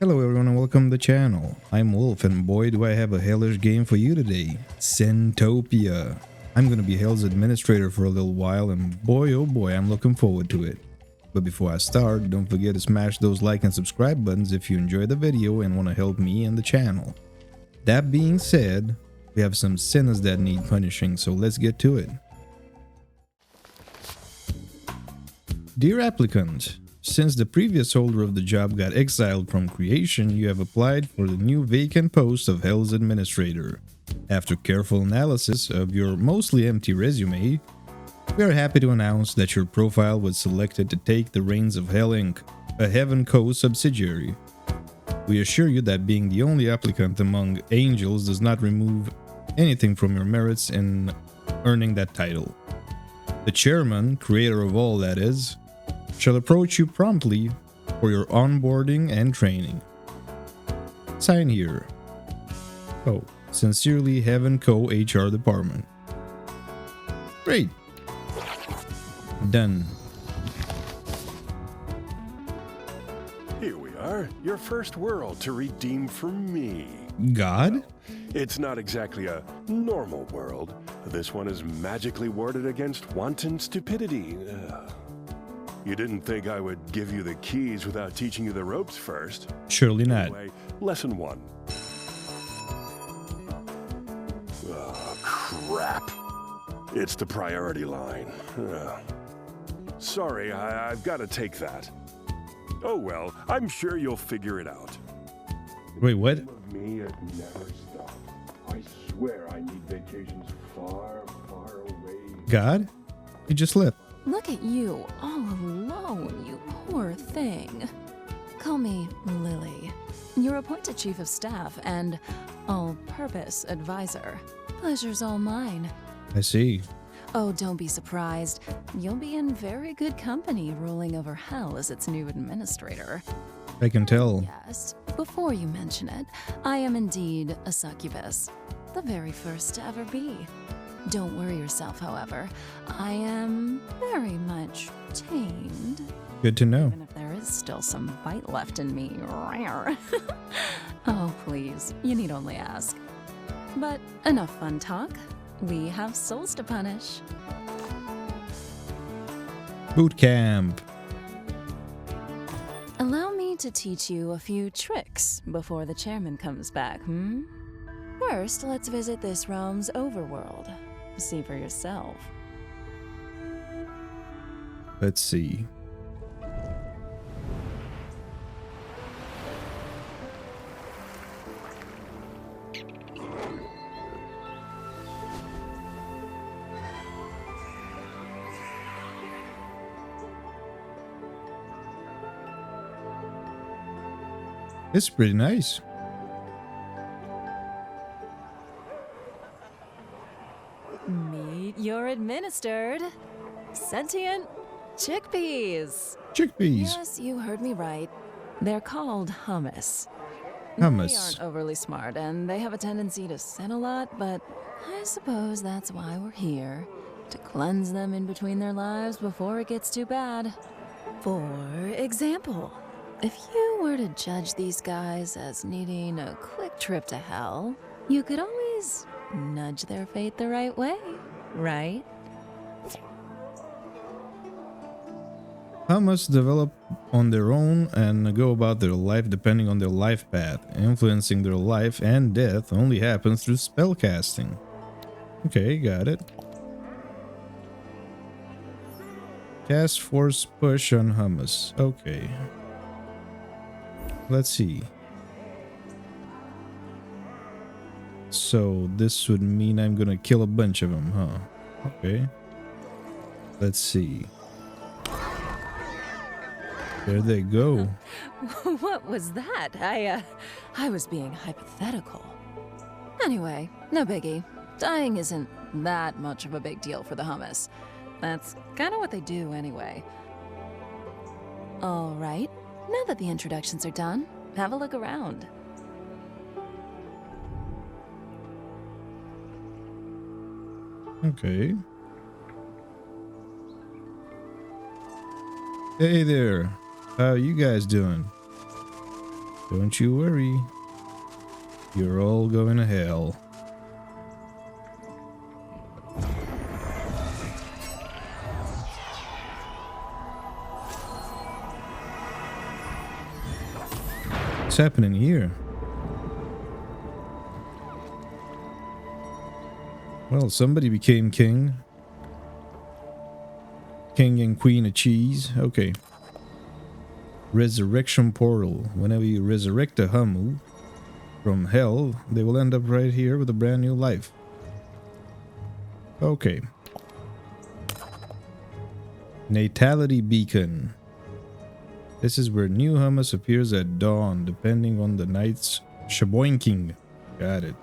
Hello everyone and welcome to the channel. I'm Wolf and boy do I have a hellish game for you today. Sintopia. I'm gonna be Hell's administrator for a little while and boy oh boy I'm looking forward to it. But before I start, don't forget to smash those like and subscribe buttons if you enjoyed the video and want to help me and the channel. That being said, we have some sinners that need punishing, so let's get to it. Dear applicant, since the previous holder of the job got exiled from creation, you have applied for the new vacant post of Hell's Administrator. After careful analysis of your mostly empty resume, we are happy to announce that your profile was selected to take the reins of Hell Inc., a Heaven Co. subsidiary. We assure you that being the only applicant among angels does not remove anything from your merits in earning that title. The chairman, creator of all that is, shall approach you promptly for your onboarding and training. Sign here. Oh, sincerely, Heaven Co. HR Department. Great. Done. Here we are, your first world to redeem from me. God? It's not exactly a normal world. This one is magically warded against wanton stupidity. You didn't think I would give you the keys without teaching you the ropes first? Surely not. Anyway, lesson 1. Oh, crap. It's the priority line. Sorry, I've got to take that. Oh well, I'm sure you'll figure it out. Wait, what? Me, it never stops. I swear I need vacations far, far away. God? He just left. Look at you, all alone, you poor thing. Call me Lily. You're appointed Chief of Staff and all-purpose advisor. Pleasure's all mine. I see. Oh, don't be surprised. You'll be in very good company ruling over Hell as its new administrator. I can tell. Yes, before you mention it, I am indeed a succubus. The very first to ever be. Don't worry yourself, however. I am very much tamed. Good to know. Even if there is still some bite left in me. Oh, please. You need only ask. But enough fun talk. We have souls to punish. Boot camp. Allow me to teach you a few tricks before the chairman comes back, First, let's visit this realm's overworld. See for yourself. Let's see. It's pretty nice. Meet your administered sentient chickpeas. Chickpeas. Yes, you heard me right. They're called Humus. Hummus. They aren't overly smart, and they have a tendency to sin a lot, but I suppose that's why we're here. To cleanse them in between their lives before it gets too bad. For example, if you were to judge these guys as needing a quick trip to hell, you could always nudge their fate the right way, right? Hummus develop on their own and go about their life depending on their life path. Influencing their life and death only happens through spellcasting. Okay, got it. Cast force push on Hummus. Okay. Let's see. So this would mean I'm gonna kill a bunch of them, huh? Okay. Let's see. There they go. What was that? I was being hypothetical. Anyway, no biggie. Dying isn't that much of a big deal for the Hummus. That's kind of what they do anyway. All right, now that the introductions are done, have a look around. Okay. Hey there. How you guys doing? Don't you worry. You're all going to hell. What's happening here? Well, somebody became king. King and queen of cheese. Okay. Resurrection portal. Whenever you resurrect a Humu from hell, they will end up right here with a brand new life. Okay. Natality beacon. This is where new Humus appears at dawn, depending on the night's shaboinking. Got it.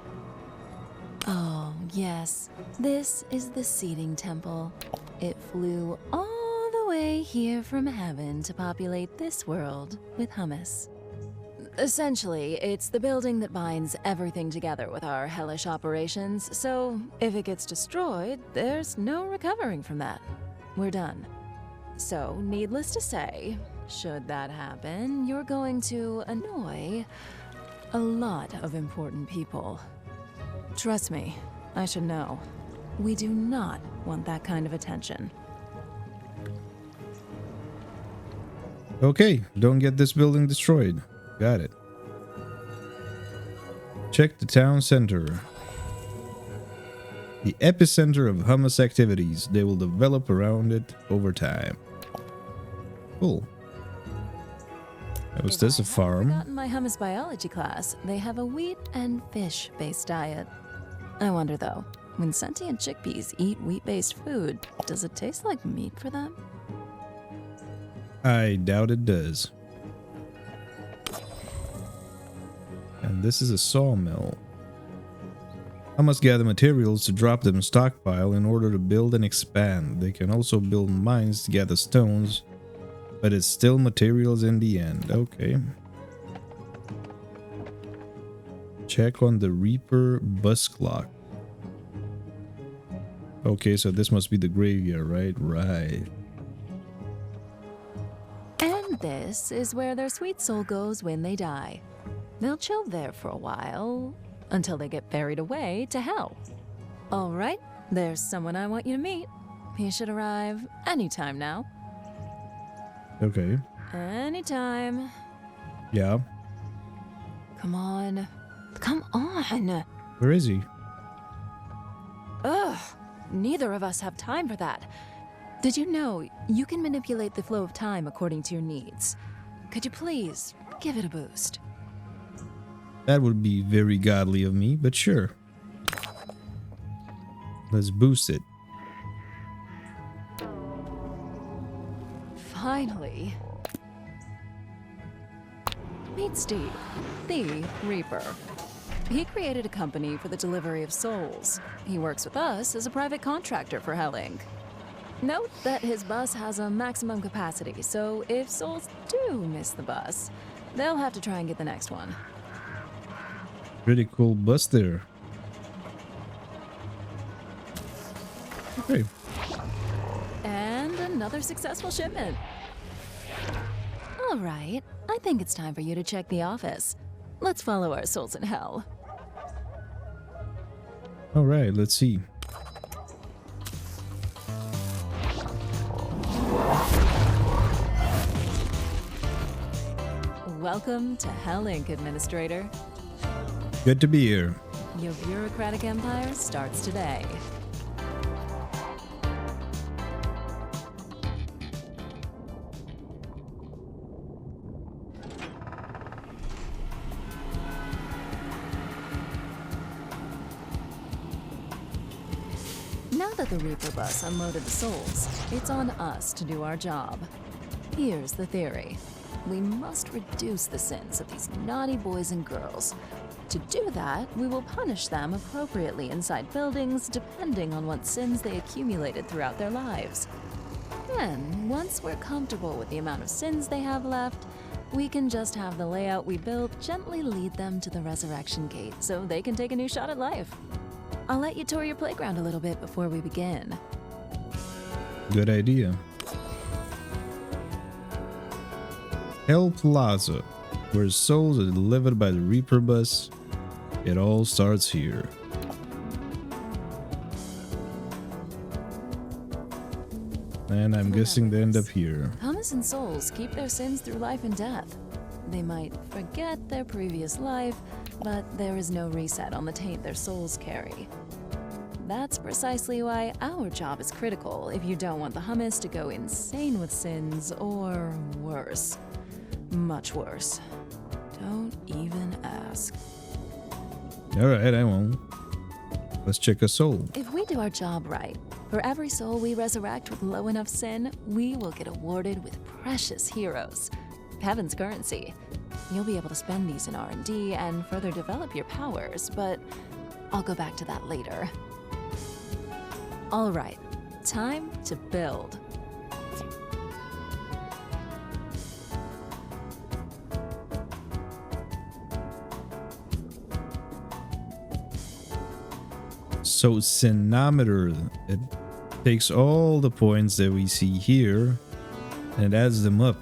Oh, yes. This is the seeding temple. It flew all the way here from heaven to populate this world with Humus. Essentially, it's the building that binds everything together with our hellish operations, so if it gets destroyed, there's no recovering from that. We're done. So, needless to say, should that happen, you're going to annoy a lot of important people. Trust me, I should know. We do not want that kind of attention. Okay, don't get this building destroyed. Got it. Check the town center. The epicenter of Humus activities. They will develop around it over time. Cool. Was this a farm? In my Humus biology class, they have a wheat and fish-based diet. I wonder though, when sentient chickpeas eat wheat-based food, does it taste like meat for them? I doubt it does. And this is a sawmill. I must gather materials to drop them in stockpile in order to build and expand. They can also build mines to gather stones, but it's still materials in the end. Okay. Check on the Reaper bus clock. Okay, so this must be the graveyard, right? Right. And this is where their sweet soul goes when they die. They'll chill there for a while, until they get buried away to hell. All right, there's someone I want you to meet. He should arrive anytime now. Okay. Anytime. Yeah. Come on. Come on. Where is he? Ugh. Neither of us have time for that. Did you know you can manipulate the flow of time according to your needs? Could you please give it a boost? That would be very godly of me, but sure. Let's boost it. Finally. Meet Steve, the Reaper. He created a company for the delivery of souls. He works with us as a private contractor for Hell Inc. Note that his bus has a maximum capacity, so if souls do miss the bus, they'll have to try and get the next one. Pretty cool bus there. Okay. And another successful shipment. All right, I think it's time for you to check the office. Let's follow our souls in hell. All right, let's see. Welcome to Hell Inc., Administrator. Good to be here. Your bureaucratic empire starts today. Now that the Reaper bus unloaded the souls, it's on us to do our job. Here's the theory. We must reduce the sins of these naughty boys and girls. To do that, we will punish them appropriately inside buildings, depending on what sins they accumulated throughout their lives. Then, once we're comfortable with the amount of sins they have left, we can just have the layout we built gently lead them to the resurrection gate so they can take a new shot at life. I'll let you tour your playground a little bit before we begin. Good idea. Hell Plaza. where souls are delivered by the Reaper bus. It all starts here. And I'm guessing they end up here. Humus and souls keep their sins through life and death. They might forget their previous life, but there is no reset on the taint their souls carry. That's precisely why our job is critical if you don't want the Humus to go insane with sins, or worse. Much worse. Don't even ask. Alright, I won't. Let's check a soul. If we do our job right, for every soul we resurrect with low enough sin, we will get awarded with precious heroes. Heaven's currency. You'll be able to spend these in R&D and further develop your powers, but I'll go back to that later. All right, time to build. So Sinometer, it takes all the points that we see here and it adds them up.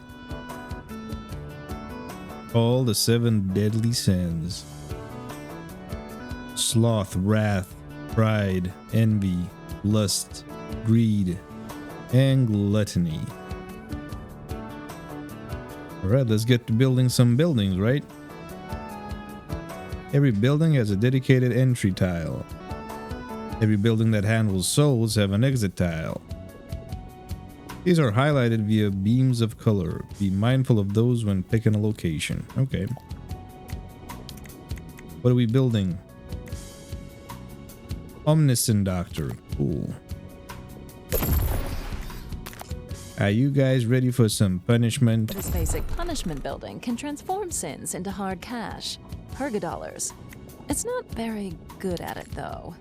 All the 7 deadly sins: sloth, wrath, pride, envy, lust, greed, and gluttony. Alright, let's get to building some buildings, right? Every building has a dedicated entry tile. Every building that handles souls have an exit tile. These are highlighted via beams of color. Be mindful of those when picking a location. Okay. What are we building? Omniscient Doctor. Cool. Are you guys ready for some punishment? This basic punishment building can transform sins into hard cash, purgadollars. It's not very good at it though.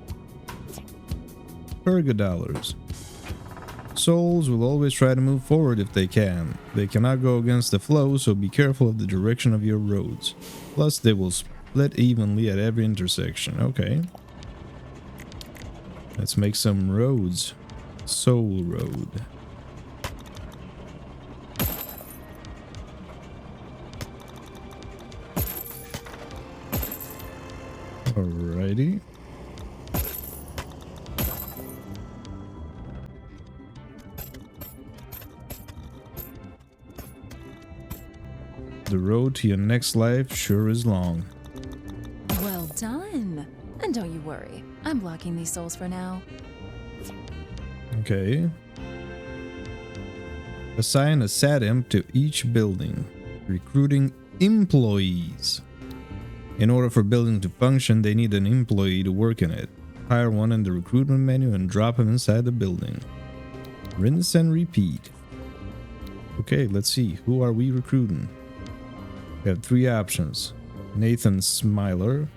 Purgadollars. Souls will always try to move forward if they can. They cannot go against the flow, so be careful of the direction of your roads. Plus, they will split evenly at every intersection. Okay. Let's make some roads. Soul Road. Alrighty. The road to your next life sure is long. Well done. And don't you worry, I'm blocking these souls for now. Okay. Assign a SATM to each building. Recruiting employees. In order for building to function, they need an employee to work in it. Hire one in the recruitment menu and drop him inside the building. Rinse and repeat. Okay, let's see. Who are we recruiting? We have 3 options: Nathan Smiler,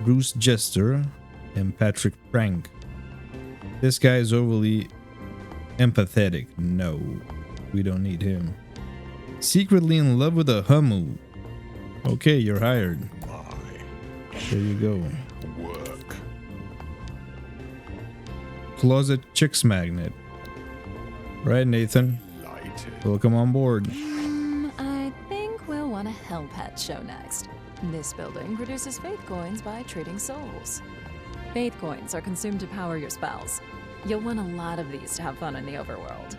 Bruce Jester, and Patrick Frank. This guy is overly empathetic. No, we don't need him. Secretly in love with a Humu. Okay, you're hired. There you go. Work. Closet Chicks Magnet. Right, Nathan? Welcome on board. I think we'll want a Hell Pet show next. This building produces faith coins by trading souls. Faith coins are consumed to power your spells. You'll want a lot of these to have fun in the overworld.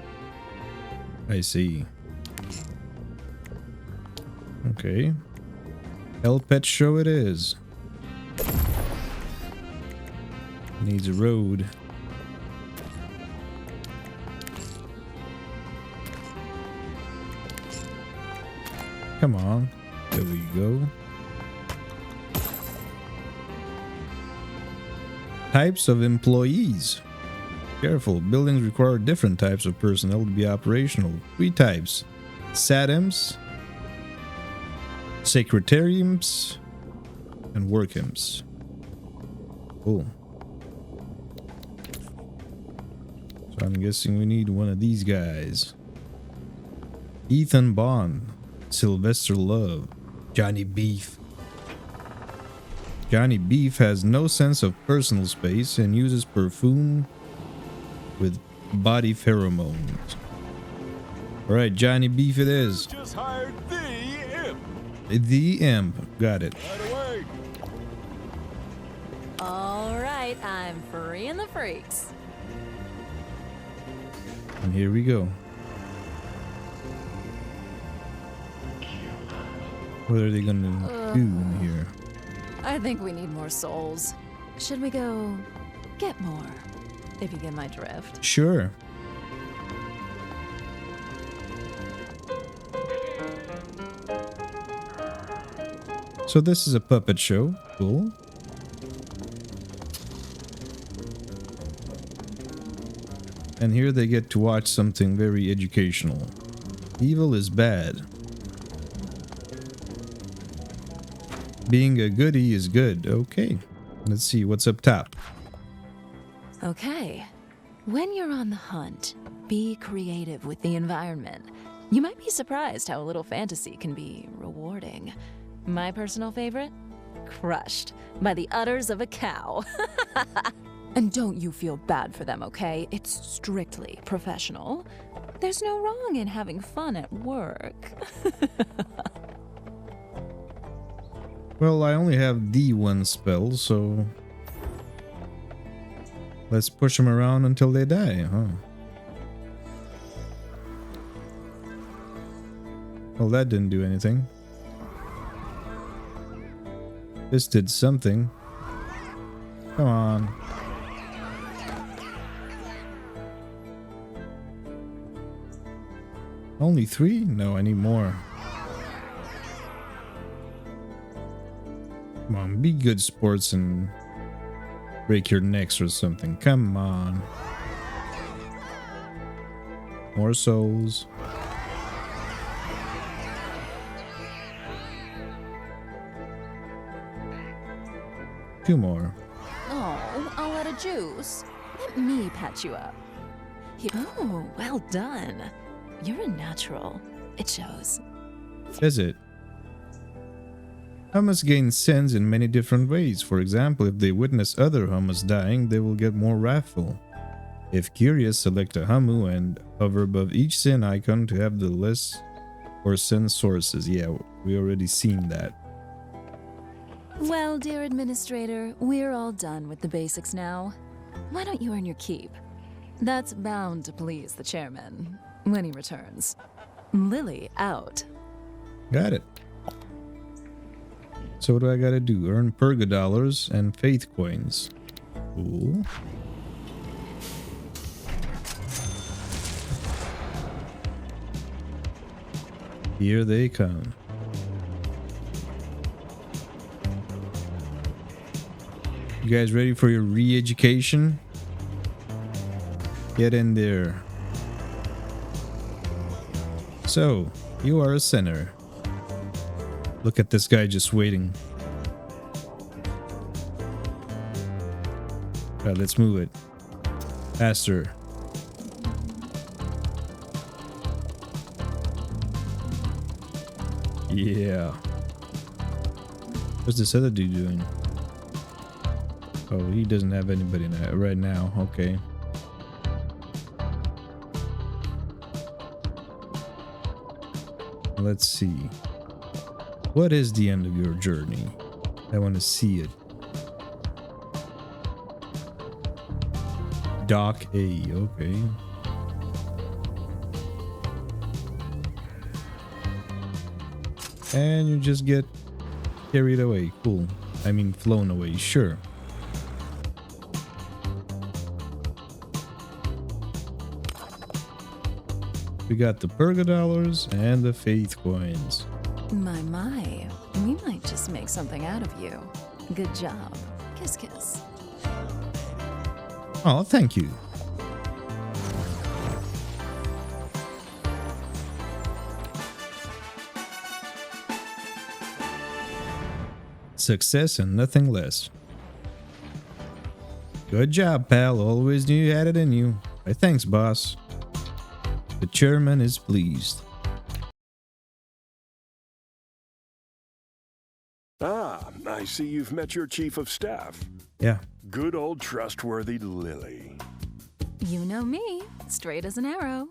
I see. Okay. Hell Pet show it is. Needs a road. Come on. There we go. Types of employees. Careful, buildings require different types of personnel to be operational. 3 types: SATMs, Secretariums, and Workimps. Cool. So I'm guessing we need one of these guys. Ethan Bond, Sylvester Love, Johnny Beef. Johnny Beef has no sense of personal space and uses perfume with body pheromones. Alright, Johnny Beef it is. Just hired the imp. The imp. Got it. Right away. All right, I'm freeing the freaks. And here we go. What are they gonna do in here? I think we need more souls. Should we go get more? If you get my drift. Sure. So this is a puppet show. Cool. And here they get to watch something very educational. Evil is bad. Being a goodie is good. Okay. Let's see what's up top. Okay. When you're on the hunt, be creative with the environment. You might be surprised how a little fantasy can be rewarding. My personal favorite? Crushed by the udders of a cow. And don't you feel bad for them, okay? It's strictly professional. There's no wrong in having fun at work. Well, I only have D1 spell, so let's push them around until they die, huh? Well, that didn't do anything. This did something. Come on. Only 3? No, I need more. Come on, be good sports and break your necks or something. Come on. More souls. Two more. Oh, I'll add a juice. Let me patch you up. Oh, well done. You're a natural. It shows. Is it? Humus gain sense in many different ways. For example, if they witness other Humus dying, they will get more wrathful. If curious, select a Humu and hover above each sin icon to have the list or sin sources. Yeah, we already seen that. Well, dear administrator, we're all done with the basics now. Why don't you earn your keep? That's bound to please the chairman when he returns. Lily out. Got it. So what do I gotta do? Earn Purga dollars and faith coins. Cool. Here they come. You guys ready for your re-education? Get in there. So, you are a sinner. Look at this guy just waiting. Alright, let's move it. Faster. Yeah. What's this other dude doing? Oh, he doesn't have anybody right now. Okay. Let's see. What is the end of your journey? I want to see it. Dock A, okay. And you just get carried away. Cool. I mean, flown away. Sure. We got the Purga dollars and the faith coins. My, we might just make something out of you. Good job. Kiss, kiss. Oh, thank you. Success and nothing less. Good job, pal. Always knew you had it in you. Hey, thanks, boss. The chairman is pleased. Ah, I see you've met your chief of staff. Yeah. Good old trustworthy Lily. You know me, straight as an arrow.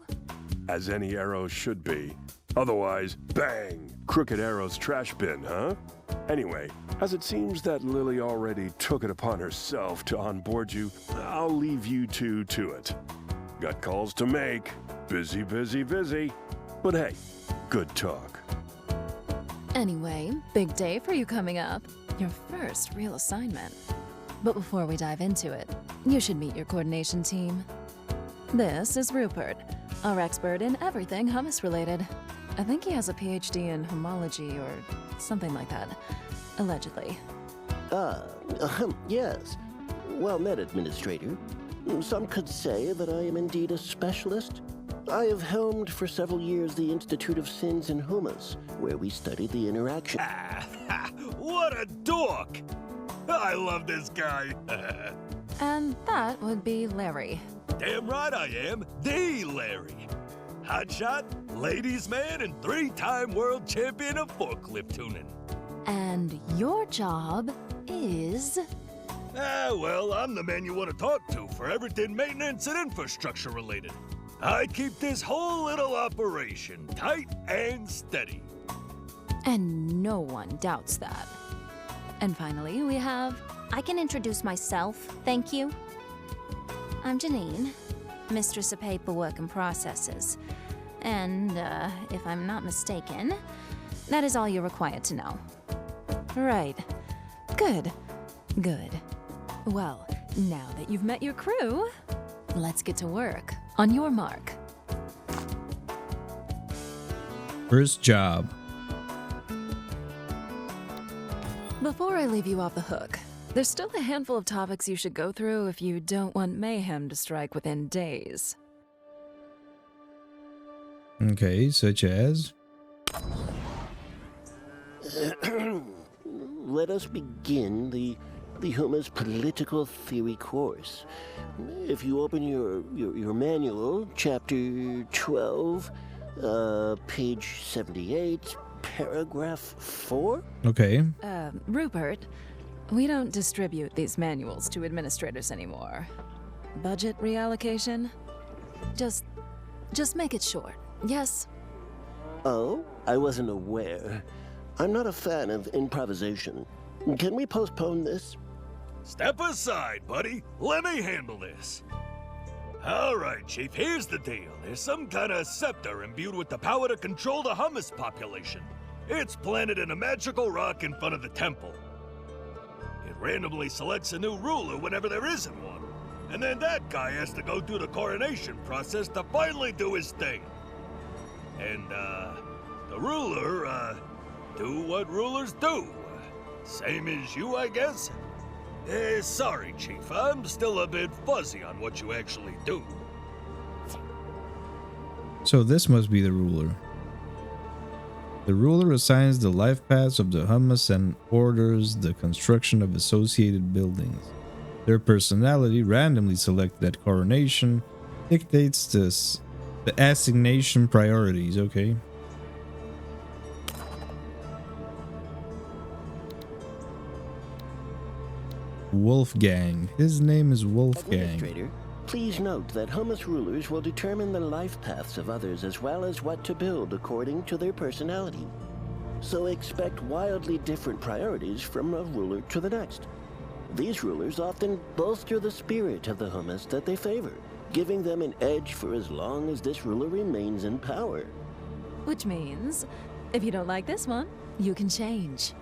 As any arrow should be. Otherwise, bang, Crooked Arrow's trash bin, huh? Anyway, as it seems that Lily already took it upon herself to onboard you, I'll leave you two to it. Got calls to make. Busy, busy, busy. But hey, good talk. Anyway, big day for you coming up. Your first real assignment. But before we dive into it, you should meet your coordination team. This is Rupert, our expert in everything hummus related. I think he has a PhD in homology or something like that, allegedly. Yes. Well met, Administrator. Some could say that I am indeed a specialist. I have helmed for several years the Institute of Sins in Humus, where we study the interaction. What a dork! I love this guy. And that would be Larry. Damn right I am, the Larry. Hotshot, ladies man, and 3-time world champion of forklift tuning. And your job is... Well, I'm the man you want to talk to for everything maintenance and infrastructure related. I keep this whole little operation tight and steady. And no one doubts that. And finally, we have... I can introduce myself, thank you. I'm Janine, Mistress of Paperwork and Processes. And, if I'm not mistaken, that is all you're required to know. Right. Good. Good. Well, now that you've met your crew, let's get to work. On your mark. First job. Before I leave you off the hook, there's still a handful of topics you should go through if you don't want mayhem to strike within days. Okay, such as? Let us begin the Humus political theory course. If you open your manual, chapter 12, page 78, paragraph 4. Okay. Rupert, we don't distribute these manuals to administrators anymore. Budget reallocation? Just make it short, yes? Oh, I wasn't aware. I'm not a fan of improvisation. Can we postpone this? Step aside, buddy. Let me handle this. All right, Chief, here's the deal. There's some kind of scepter imbued with the power to control the hummus population. It's planted in a magical rock in front of the temple. It randomly selects a new ruler whenever there isn't one. And then that guy has to go through the coronation process to finally do his thing. And, the ruler, do what rulers do. Same as you, I guess? Sorry, Chief. I'm still a bit fuzzy on what you actually do. So this must be the ruler. The ruler assigns the life paths of the hummus and orders the construction of associated buildings. Their personality randomly selected at coronation dictates the assignation priorities, okay? Wolfgang. His name is Wolfgang. Administrator, please note that Humus rulers will determine the life paths of others as well as what to build according to their personality. So expect wildly different priorities from a ruler to the next. These rulers often bolster the spirit of the Humus that they favor, giving them an edge for as long as this ruler remains in power. Which means, if you don't like this one, you can change.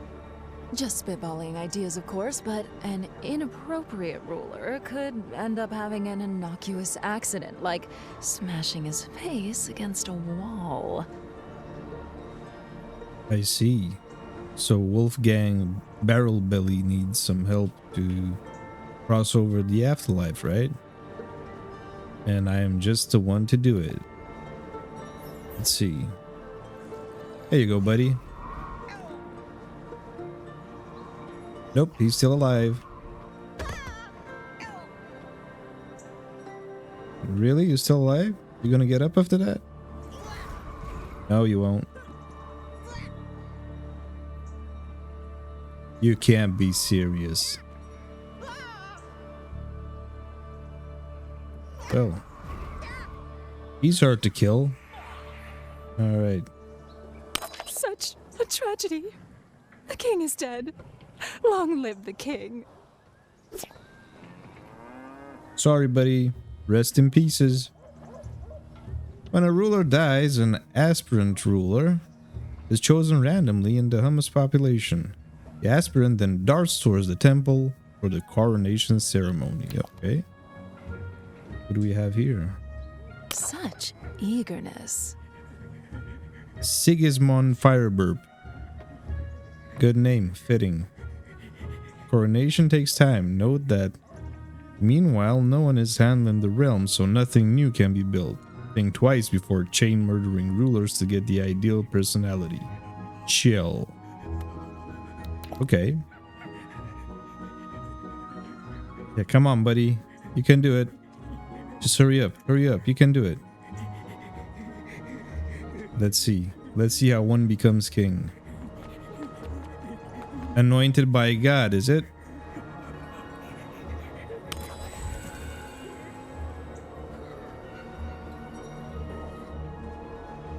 Just spitballing ideas, of course, but an inappropriate ruler could end up having an innocuous accident, like smashing his face against a wall. I see. So Wolfgang Barrel Belly needs some help to cross over the afterlife, right? And I am just the one to do it. Let's see. There you go, buddy. Nope, he's still alive. Really? You're still alive? You gonna get up after that? No, you won't. You can't be serious. Well, he's hard to kill. Alright. Tragedy. The king is dead. Long live the king. Sorry, buddy. Rest in pieces. When a ruler dies, an aspirant ruler is chosen randomly in the Humus population. The aspirant then darts towards the temple for the coronation ceremony. Okay. What do we have here? Such eagerness. Sigismund Fireburp. Good name, fitting. Coronation takes time. Note that. Meanwhile, no one is handling the realm, so nothing new can be built. Think twice before chain murdering rulers to get the ideal personality. Chill. Okay. Yeah, come on, buddy. You can do it. Just hurry up. Hurry up. You can do it. Let's see. Let's see how one becomes king. Anointed by God, is it?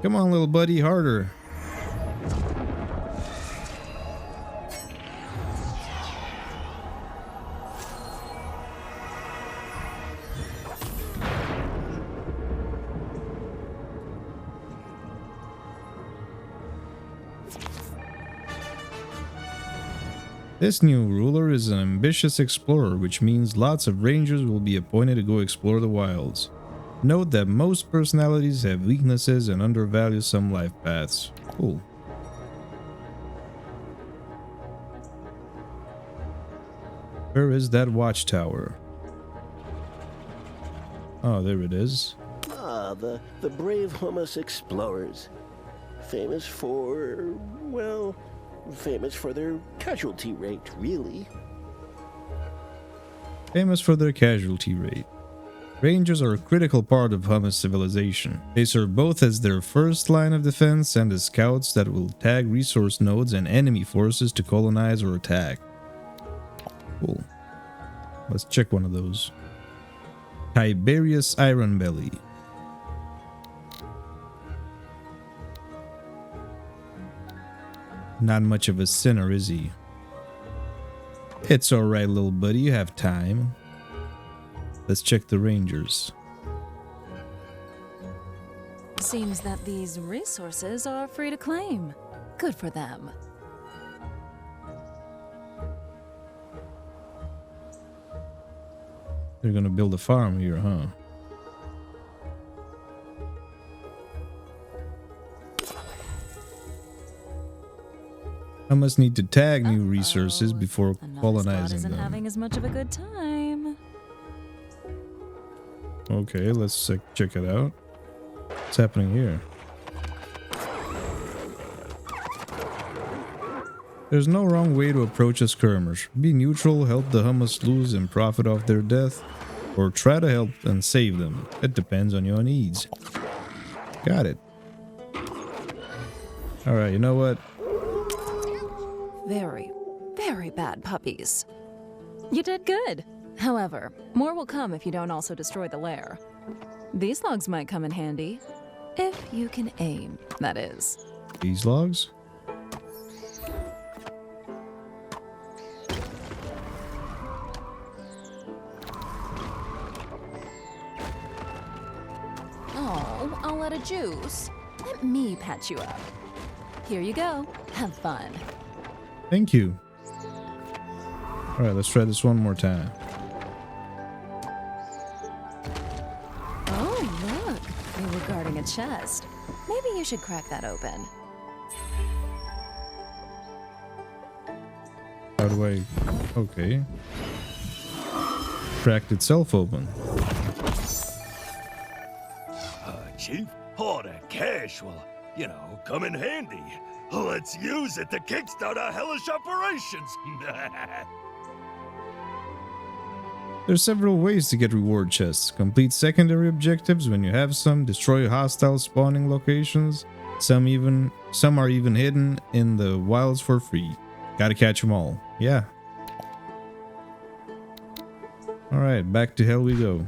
Come on, little buddy, harder. This new ruler is an ambitious explorer, which means lots of rangers will be appointed to go explore the wilds. Note that most personalities have weaknesses and undervalue some life paths. Cool. Where is that watchtower? Oh, there it is. Ah, the brave Humus explorers. Famous for, well, famous for their casualty rate, really. Famous for their casualty rate. Rangers are a critical part of Humus civilization. They serve both as their first line of defense and as scouts that will tag resource nodes and enemy forces to colonize or attack. Cool. Let's check one of those. Tiberius Ironbelly. Not much of a sinner, is he? It's alright, little buddy, you have time. Let's check the rangers. Seems that these resources are free to claim. Good for them. They're gonna build a farm here, huh? I must need to tag new resources before colonizing isn't them. having as much of a good time. Okay, let's check it out. What's happening here? There's no wrong way to approach a skirmish. Be neutral, help the Humus lose and profit off their death, or try to help and save them. It depends on your needs. Got it. Alright, you know what? Very, very bad puppies. You did good. However, more will come if you don't also destroy the lair. These logs might come in handy. If you can aim, that is. These logs? Oh, I'll let a juice. Let me patch you up. Here you go. Have fun. Thank you. Alright, let's try this one more time. Oh, look. They were guarding a chest. Maybe you should crack that open. How do I... Okay. Cracked itself open. Chief, all that cash will, you know, come in handy. Let's use it to kickstart our hellish operations. There's several ways to get reward chests. Complete secondary objectives when you have some, destroy hostile spawning locations. Some are even hidden in the wilds for free. Gotta catch them all. Yeah. Alright, back to hell we go.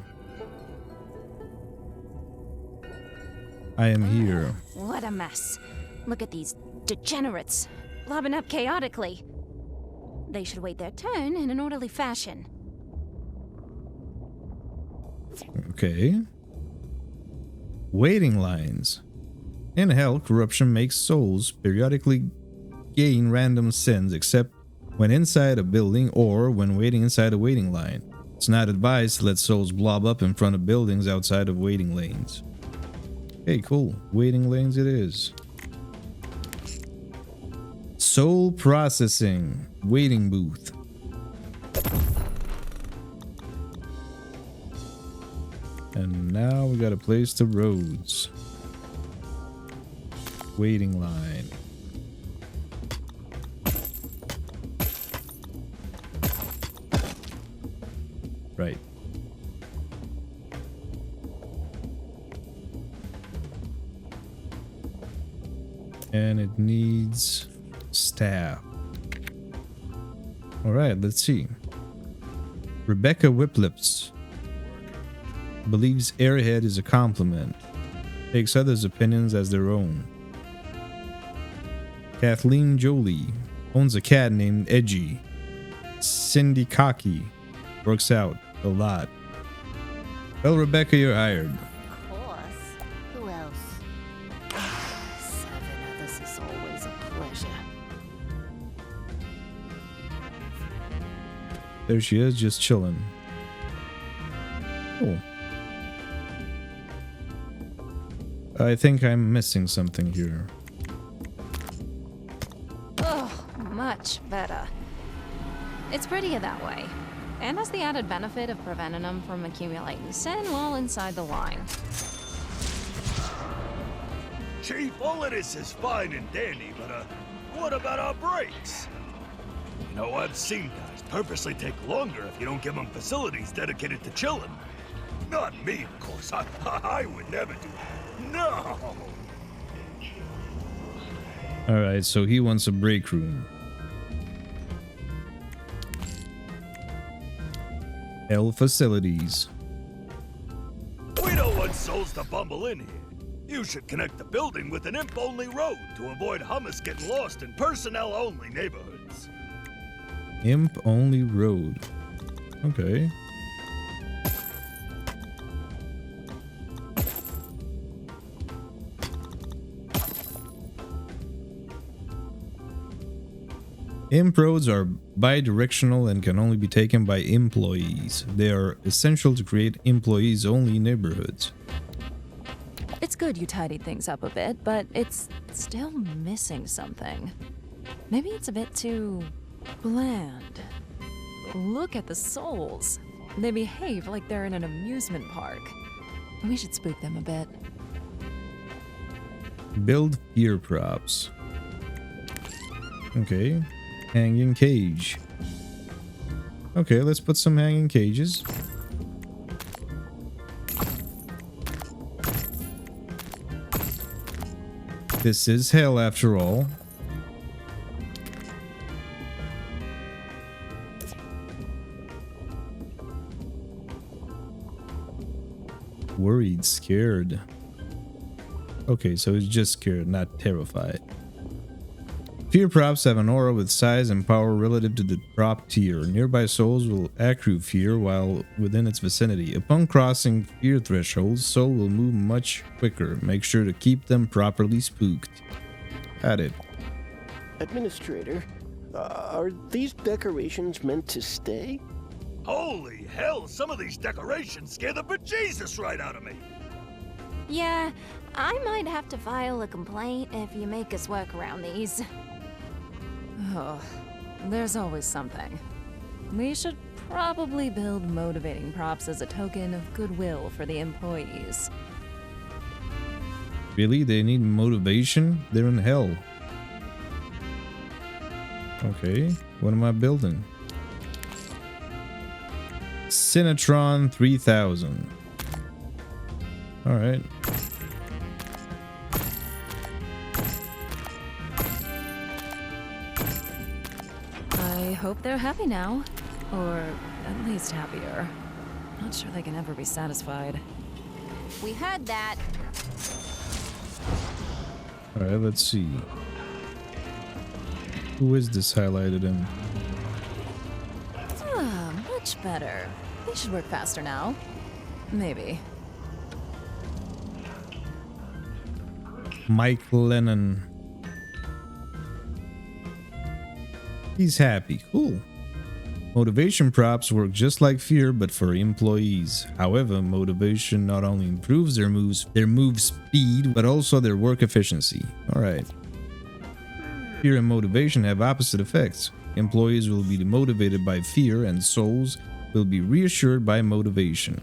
I am here. What a mess. Look at these degenerates, lobbing up chaotically. They should wait their turn in an orderly fashion. Okay. Waiting lines. In hell, corruption makes souls periodically gain random sins except when inside a building or when waiting inside a waiting line. It's not advised to let souls blob up in front of buildings outside of waiting lanes. Okay, cool. Waiting lanes it is. Soul processing. Waiting booth. And now we gotta place the roads. Waiting line. Right. And it needs staff. Alright, let's see. Rebecca Whiplips believes airhead is a compliment. Takes others' opinions as their own. Kathleen Jolie owns a cat named Edgy. Cindy Cocky works out a lot. Well, Rebecca, you're hired. Of course. Who else? 7 others is always a pleasure. There she is, just chilling. Cool. I think I'm missing something here. Oh, much better. It's prettier that way, and has the added benefit of preventing them from accumulating sin while inside the line. Chief, all of this is fine and dandy, but what about our breaks? You know, I've seen guys purposely take longer if you don't give them facilities dedicated to chilling. Not me, of course. I would never do that. No! Alright, so he wants a break room. Hell facilities. We don't want souls to bumble in here. You should connect the building with an imp-only road to avoid Humus getting lost in personnel-only neighborhoods. Imp-only road. Okay. Imp roads are bi-directional and can only be taken by employees. They are essential to create employees-only neighborhoods. It's good you tidied things up a bit, but it's still missing something. Maybe it's a bit too bland. Look at the souls. They behave like they're in an amusement park. We should spook them a bit. Build fear props. Okay. Hanging cage. Okay, let's put some hanging cages. This is hell after all. Worried, scared. Okay, so it's just scared, not terrified. Fear props have an aura with size and power relative to the prop tier. Nearby souls will accrue fear while within its vicinity. Upon crossing fear thresholds, soul will move much quicker. Make sure to keep them properly spooked. Got it. Administrator, are these decorations meant to stay? Holy hell, some of these decorations scare the bejesus right out of me. Yeah, I might have to file a complaint if you make us work around these. Oh, there's always something. We should probably build motivating props as a token of goodwill for the employees. Really? They need motivation? They're in hell. Okay, what am I building? Cinetron 3000. Alright. I hope they're happy now. Or at least happier. Not sure they can ever be satisfied. We heard that. Alright, let's see. Who is this highlighted in? Ah, much better. They should work faster now. Maybe. Mike Lennon. He's happy. Cool. Motivation props work just like fear, but for employees. However, motivation not only improves their move speed, but also their work efficiency. Alright. Fear and motivation have opposite effects. Employees will be demotivated by fear, and souls will be reassured by motivation.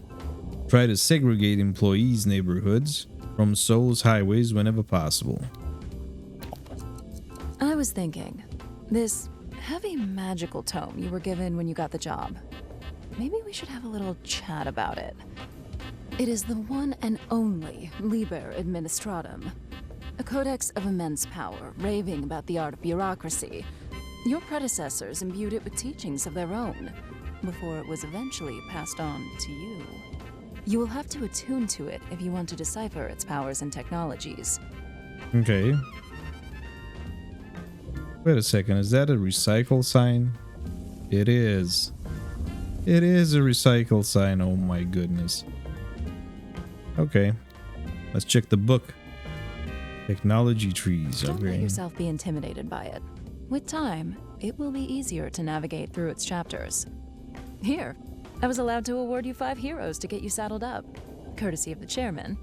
Try to segregate employees' neighborhoods from souls' highways whenever possible. I was thinking, this heavy magical tome you were given when you got the job. Maybe we should have a little chat about it. It is the one and only Liber Administratum, a codex of immense power, raving about the art of bureaucracy. Your predecessors imbued it with teachings of their own, before it was eventually passed on to you. You will have to attune to it if you want to decipher its powers and technologies. Okay. Wait a second, is that a recycle sign? It is. It is a recycle sign, oh my goodness. Okay. Let's check the book. Technology trees, Don't let okay. yourself be intimidated by it. With time, it will be easier to navigate through its chapters. Here, I was allowed to award you 5 heroes to get you saddled up, courtesy of the chairman.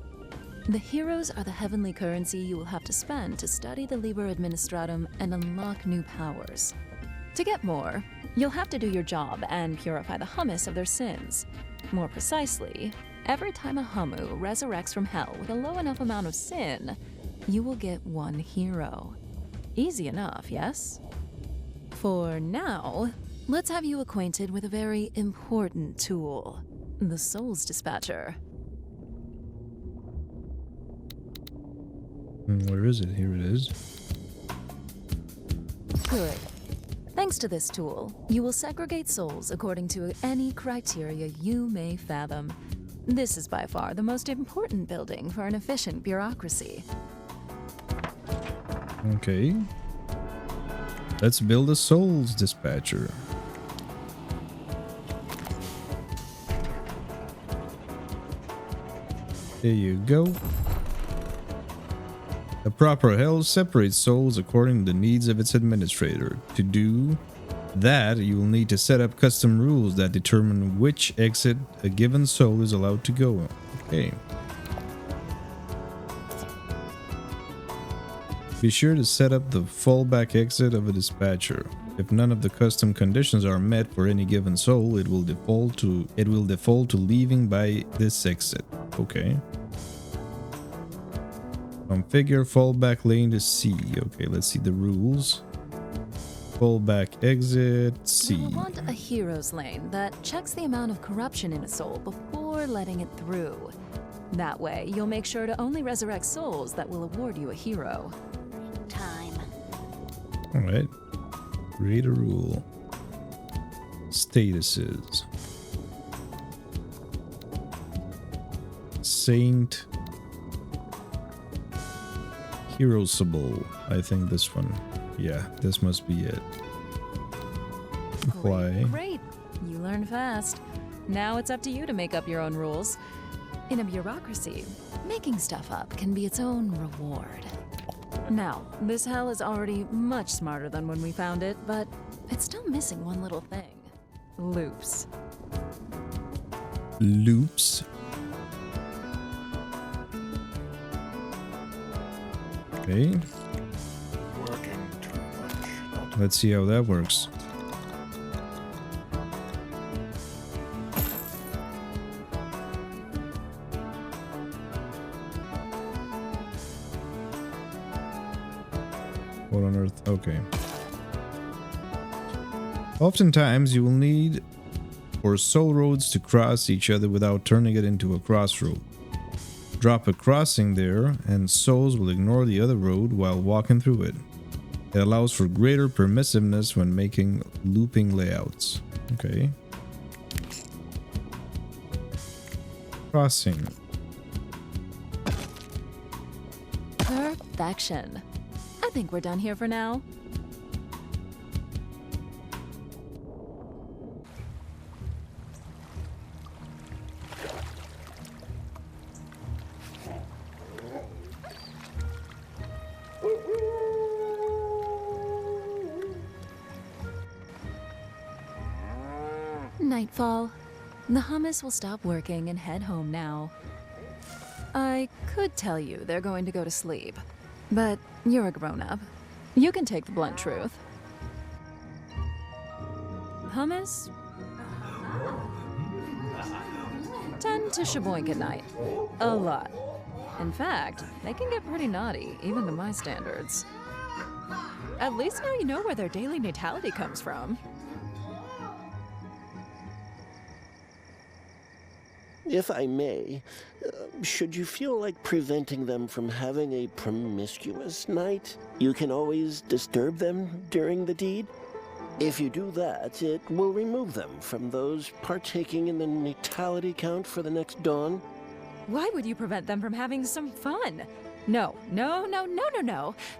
The heroes are the heavenly currency you will have to spend to study the Liber Administratum and unlock new powers. To get more, you'll have to do your job and purify the Humus of their sins. More precisely, every time a Humu resurrects from hell with a low enough amount of sin, you will get 1 hero. Easy enough, yes? For now, let's have you acquainted with a very important tool, the Souls Dispatcher. Where is it? Here it is. Good. Thanks to this tool, you will segregate souls according to any criteria you may fathom. This is by far the most important building for an efficient bureaucracy. Okay. Let's build a Souls Dispatcher. There you go. A proper hell separates souls according to the needs of its administrator. To do that, you will need to set up custom rules that determine which exit a given soul is allowed to go. Okay. Be sure to set up the fallback exit of a dispatcher. If none of the custom conditions are met for any given soul, it will default to leaving by this exit. Okay. Configure fallback lane to C. Okay, let's see the rules. Fallback exit C. You will want a hero's lane that checks the amount of corruption in a soul before letting it through. That way, you'll make sure to only resurrect souls that will award you a hero. Time. Alright. Create a rule. Statuses. Saint Heroesable. I think this one. Yeah, this must be it. Apply. Great. You learn fast. Now it's up to you to make up your own rules. In a bureaucracy, making stuff up can be its own reward. Now, this hell is already much smarter than when we found it, but it's still missing one little thing. Loops. Loops. Okay. Working too much. Let's see how that works. What on earth? Okay. Oftentimes, you will need for soul roads to cross each other without turning it into a crossroad. Drop a crossing there, and souls will ignore the other road while walking through it. It allows for greater permissiveness when making looping layouts. Okay. Crossing. Perfection. I think we're done here for now. Nightfall. The Humus will stop working and head home now. I could tell you they're going to go to sleep, but you're a grown-up. You can take the blunt truth. Humus tend to shaboink at night. A lot. In fact, they can get pretty naughty, even to my standards. At least now you know where their daily natality comes from. If I may, should you feel like preventing them from having a promiscuous night, you can always disturb them during the deed. If you do that, it will remove them from those partaking in the natality count for the next dawn. Why would you prevent them from having some fun? No.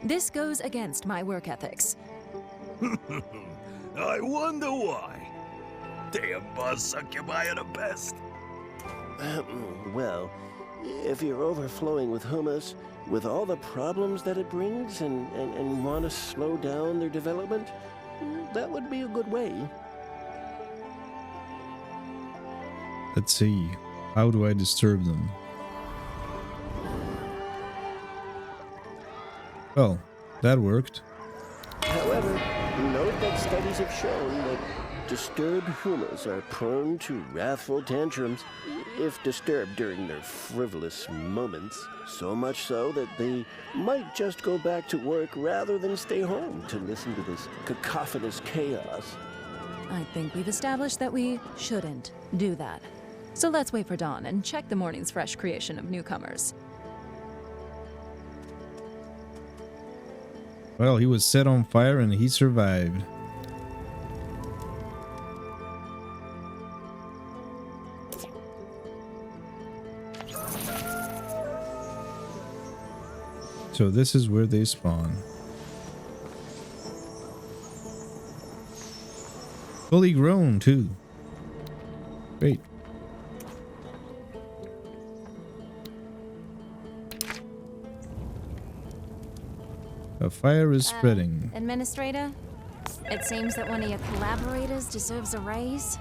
This goes against my work ethics. I wonder why. Damn buzz succubi are the best. Well, if you're overflowing with humus, with all the problems that it brings, and want to slow down their development, that would be a good way. Let's see. How do I disturb them? Well, that worked. However, note that studies have shown that disturbed humus are prone to wrathful tantrums if disturbed during their frivolous moments. So much so that they might just go back to work rather than stay home to listen to this cacophonous chaos. I think we've established that we shouldn't do that. So let's wait for dawn and check the morning's fresh creation of newcomers. Well, he was set on fire and he survived. So this is where they spawn. Fully grown too. Great. A fire is spreading. Administrator, it seems that one of your collaborators deserves a raise.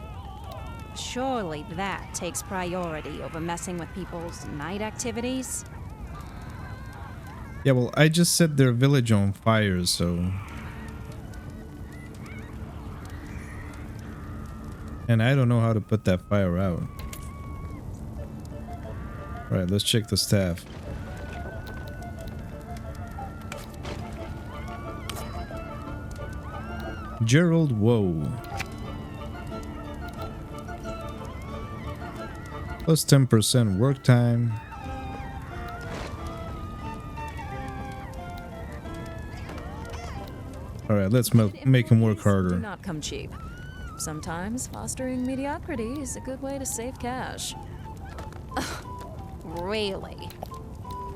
Surely that takes priority over messing with people's night activities. Yeah, well, I just set their village on fire, so... And I don't know how to put that fire out. Alright, let's check the staff. Gerald Woe. Plus 10% work time. Alright, let's make him work harder. Do not come cheap. Sometimes fostering mediocrity is a good way to save cash. Really?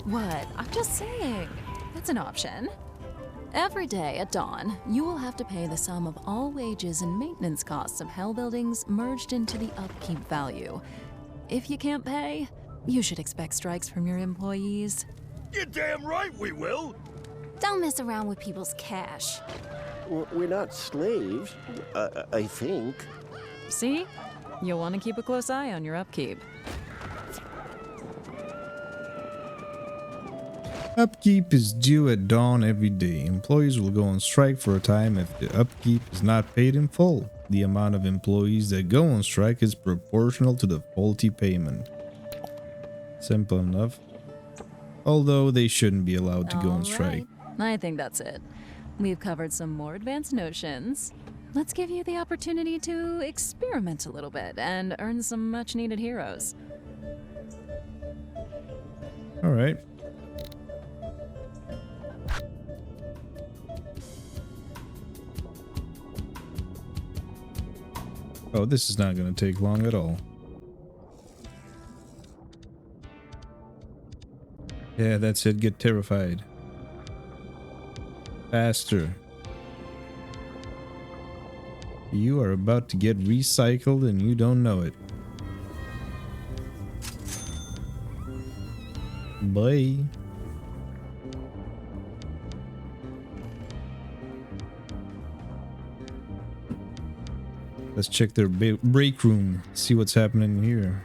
What? I'm just saying. That's an option. Every day at dawn, you will have to pay the sum of all wages and maintenance costs of Hell buildings merged into the upkeep value. If you can't pay, you should expect strikes from your employees. You're damn right we will. Don't mess around with people's cash. We're not slaves, I think. See? You'll want to keep a close eye on your upkeep. Upkeep is due at dawn every day. Employees will go on strike for a time if the upkeep is not paid in full. The amount of employees that go on strike is proportional to the faulty payment. Simple enough. Although they shouldn't be allowed to go on strike. Right. I think that's it. We've covered some more advanced notions. Let's give you the opportunity to experiment a little bit and earn some much-needed heroes. All right. Oh, this is not going to take long at all. Yeah, that's it. Get terrified. Faster. You are about to get recycled and you don't know it. Bye. Let's check their break room, see what's happening here.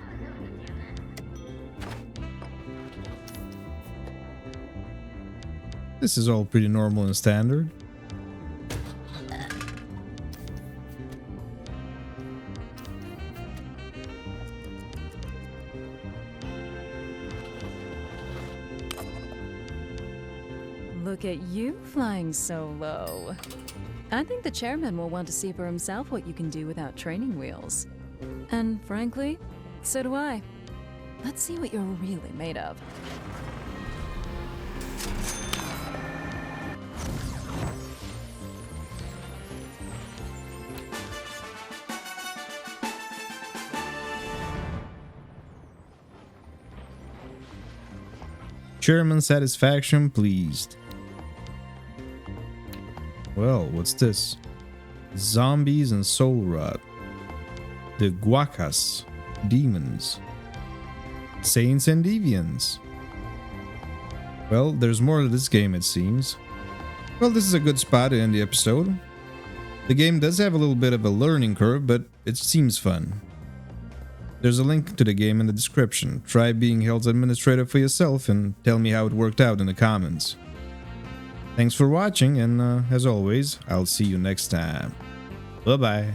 This is all pretty normal and standard. Look at you flying so low. I think the chairman will want to see for himself what you can do without training wheels. And frankly, so do I. Let's see what you're really made of. Chairman satisfaction pleased. Well, what's this? Zombies and soul rot. The Guacas, demons. Saints and deviants. Well, there's more to this game, it seems. Well, this is a good spot to end the episode. The game does have a little bit of a learning curve, but it seems fun. There's a link to the game in the description. Try being Hell's administrator for yourself and tell me how it worked out in the comments. Thanks for watching, and as always, I'll see you next time. Bye-bye.